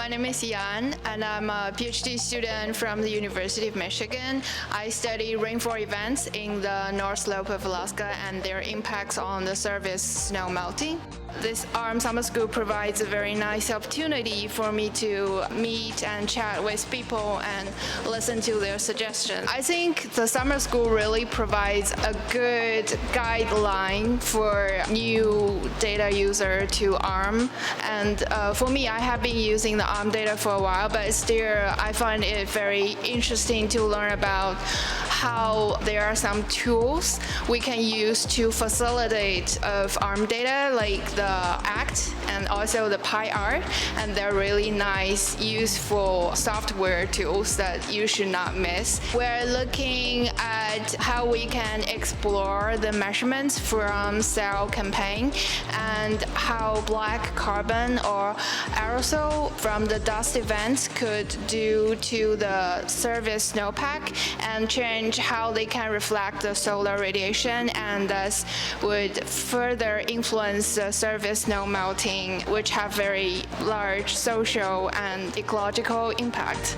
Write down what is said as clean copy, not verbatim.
My name is Yan, and I'm a PhD student from the University of Michigan. I study rainfall events in the North Slope of Alaska and their impacts on the surface snow melting. This ARM Summer School provides a very nice opportunity for me to meet and chat with people and listen to their suggestions. I think the summer school really provides a good guideline for new data user to ARM. And for me, I have been using the ARM data for a while, but still I find it very interesting to learn about how there are some tools we can use to facilitate of ARM data, like the ACT and also the PyR, and they're really nice, useful software tools that you should not miss. We're looking at how we can explore the measurements from cell campaign and how black carbon or aerosol from the dust events could do to the surface snowpack and change how they can reflect the solar radiation and thus would further influence the surface snow melting, which have very large social and ecological impact.